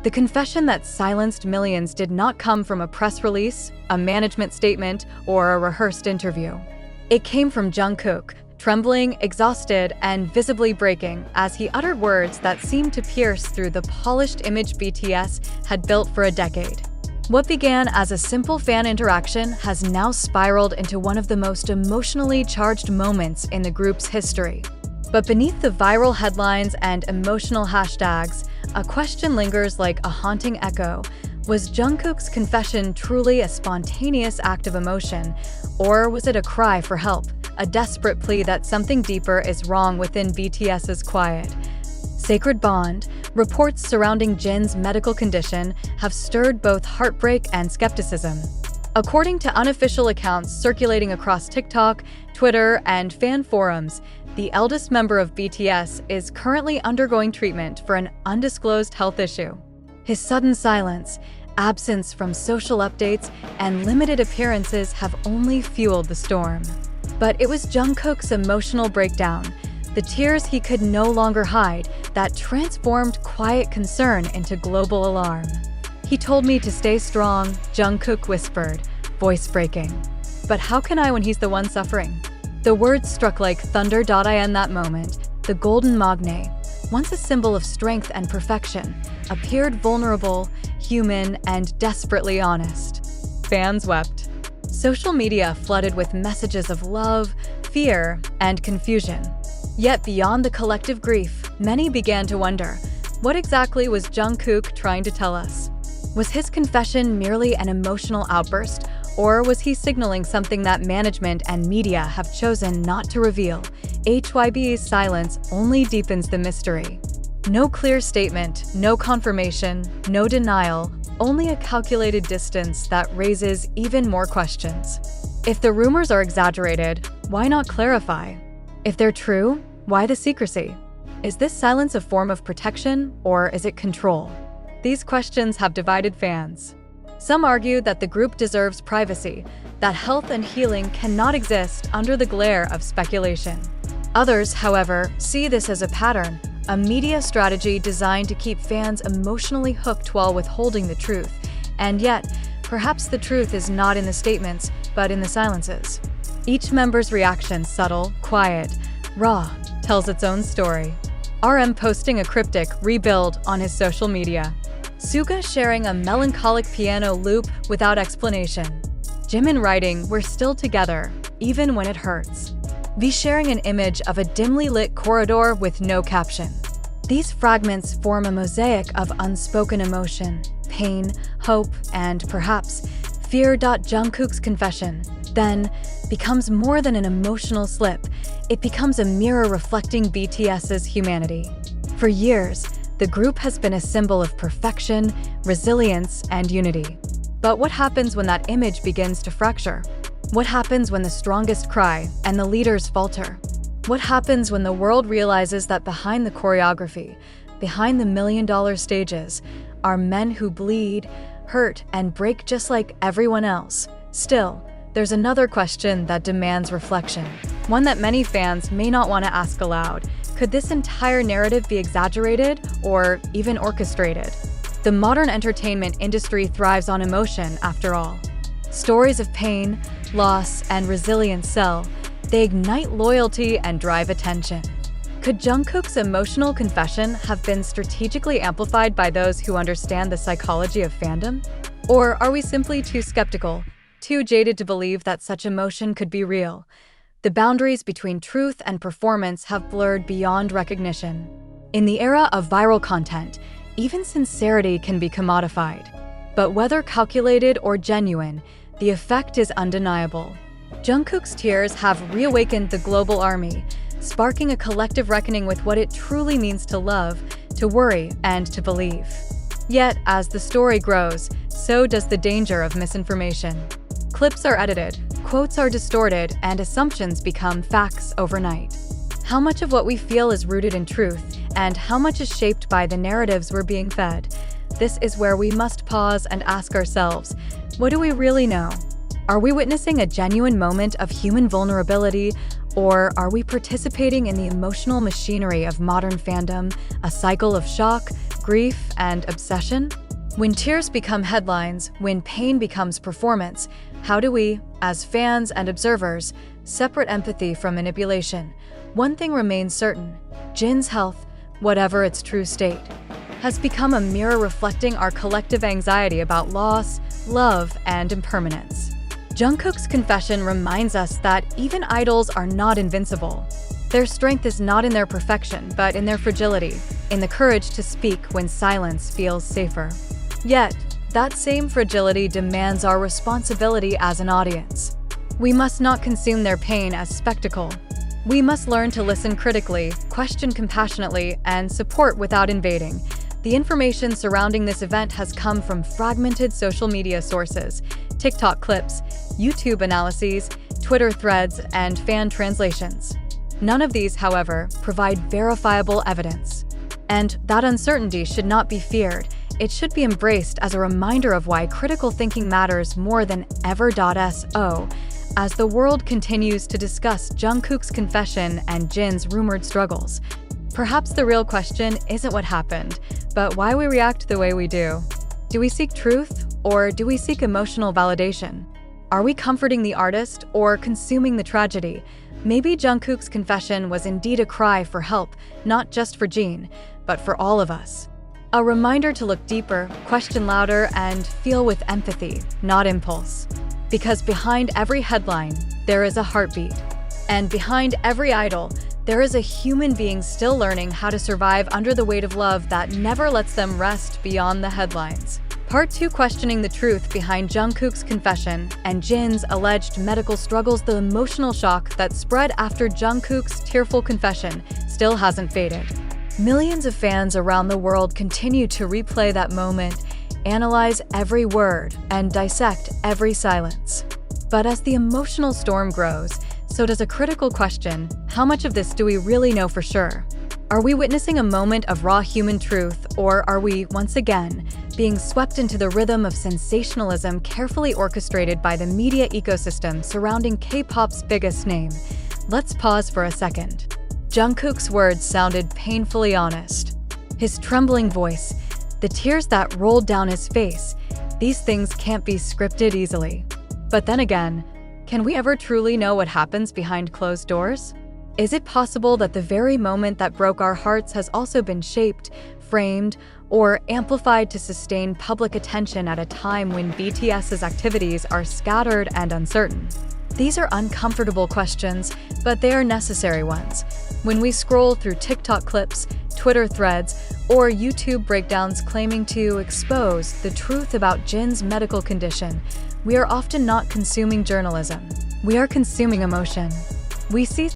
The confession that silenced millions did not come from a press release, a management statement, or a rehearsed interview. It came from Jungkook, trembling, exhausted, and visibly breaking as he uttered words that seemed to pierce through the polished image BTS had built for a decade. What began as a simple fan interaction has now spiraled into one of the most emotionally charged moments in the group's history. But beneath the viral headlines and emotional hashtags, a question lingers like a haunting echo. Was Jungkook's confession truly a spontaneous act of emotion, or was it a cry for help, a desperate plea that something deeper is wrong within BTS's quiet, sacred bond? Reports surrounding Jin's medical condition have stirred both heartbreak and skepticism. According to unofficial accounts circulating across TikTok, Twitter, and fan forums, the eldest member of BTS is currently undergoing treatment for an undisclosed health issue. His sudden silence, absence from social updates, and limited appearances have only fueled the storm. But it was Jungkook's emotional breakdown, the tears he could no longer hide, that transformed quiet concern into global alarm. "He told me to stay strong," Jungkook whispered, voice breaking. "But how can I when he's the one suffering?" The words struck like thunder. In that moment, the golden magne, once a symbol of strength and perfection, appeared vulnerable, human, and desperately honest. Fans wept. Social media flooded with messages of love, fear, and confusion. Yet beyond the collective grief, many began to wonder, what exactly was Jungkook trying to tell us? Was his confession merely an emotional outburst, or was he signaling something that management and media have chosen not to reveal? HYB's silence only deepens the mystery. No clear statement, no confirmation, no denial, only a calculated distance that raises even more questions. If the rumors are exaggerated, why not clarify? If they're true, why the secrecy? Is this silence a form of protection, or is it control? These questions have divided fans. Some argue that the group deserves privacy, that health and healing cannot exist under the glare of speculation. Others, however, see this as a pattern, a media strategy designed to keep fans emotionally hooked while withholding the truth. And yet, perhaps the truth is not in the statements, but in the silences. Each member's reaction, subtle, quiet, raw, tells its own story. RM posting a cryptic "rebuild" on his social media. Suga sharing a melancholic piano loop without explanation. Jimin writing "We're still together, even when it hurts." V sharing an image of a dimly lit corridor with no caption. These fragments form a mosaic of unspoken emotion, pain, hope, and perhaps fear. Jungkook's confession then becomes more than an emotional slip. It becomes a mirror reflecting BTS's humanity. For years, the group has been a symbol of perfection, resilience, and unity. But what happens when that image begins to fracture? What happens when the strongest cry and the leaders falter? What happens when the world realizes that behind the choreography, behind the million-dollar stages, are men who bleed, hurt, and break just like everyone else? Still, there's another question that demands reflection, one that many fans may not want to ask aloud. Could this entire narrative be exaggerated or even orchestrated? The modern entertainment industry thrives on emotion, after all. Stories of pain, loss, and resilience sell. They ignite loyalty and drive attention. Could Jungkook's emotional confession have been strategically amplified by those who understand the psychology of fandom? Or are we simply too skeptical, too jaded to believe that such emotion could be real? The boundaries between truth and performance have blurred beyond recognition. In the era of viral content, even sincerity can be commodified. But whether calculated or genuine, the effect is undeniable. Jungkook's tears have reawakened the global army, sparking a collective reckoning with what it truly means to love, to worry, and to believe. Yet, as the story grows, so does the danger of misinformation. Clips are edited, quotes are distorted, and assumptions become facts overnight. How much of what we feel is rooted in truth, and how much is shaped by the narratives we're being fed? This is where we must pause and ask ourselves, what do we really know? Are we witnessing a genuine moment of human vulnerability, or are we participating in the emotional machinery of modern fandom, a cycle of shock, grief and obsession? When tears become headlines, when pain becomes performance, how do we, as fans and observers, separate empathy from manipulation? One thing remains certain: Jin's health, whatever its true state, has become a mirror reflecting our collective anxiety about loss, love, and impermanence. Jungkook's confession reminds us that even idols are not invincible. Their strength is not in their perfection, but in their fragility, in the courage to speak when silence feels safer. Yet, that same fragility demands our responsibility as an audience. We must not consume their pain as spectacle. We must learn to listen critically, question compassionately, and support without invading. The information surrounding this event has come from fragmented social media sources, TikTok clips, YouTube analyses, Twitter threads, and fan translations. None of these, however, provide verifiable evidence. And that uncertainty should not be feared. It should be embraced as a reminder of why critical thinking matters more than ever. So, as the world continues to discuss Jungkook's confession and Jin's rumored struggles, perhaps the real question isn't what happened, but why we react the way we do. Do we seek truth, or do we seek emotional validation? Are we comforting the artist or consuming the tragedy? Maybe Jungkook's confession was indeed a cry for help, not just for Jin, but for all of us. A reminder to look deeper, question louder, and feel with empathy, not impulse. Because behind every headline, there is a heartbeat. And behind every idol, there is a human being still learning how to survive under the weight of love that never lets them rest beyond the headlines. Part 2: Questioning the truth behind Jungkook's confession and Jin's alleged medical struggles. The emotional shock that spread after Jungkook's tearful confession still hasn't faded. Millions of fans around the world continue to replay that moment, analyze every word, and dissect every silence. But as the emotional storm grows, so does a critical question: how much of this do we really know for sure? Are we witnessing a moment of raw human truth, or are we, once again, being swept into the rhythm of sensationalism carefully orchestrated by the media ecosystem surrounding K-pop's biggest name? Let's pause for a second. Jungkook's words sounded painfully honest. His trembling voice, the tears that rolled down his face, these things can't be scripted easily. But then again, can we ever truly know what happens behind closed doors? Is it possible that the very moment that broke our hearts has also been shaped, framed, or amplified to sustain public attention at a time when BTS's activities are scattered and uncertain? These are uncomfortable questions, but they are necessary ones. When we scroll through TikTok clips, Twitter threads, or YouTube breakdowns claiming to expose the truth about Jin's medical condition, we are often not consuming journalism. We are consuming emotion. We see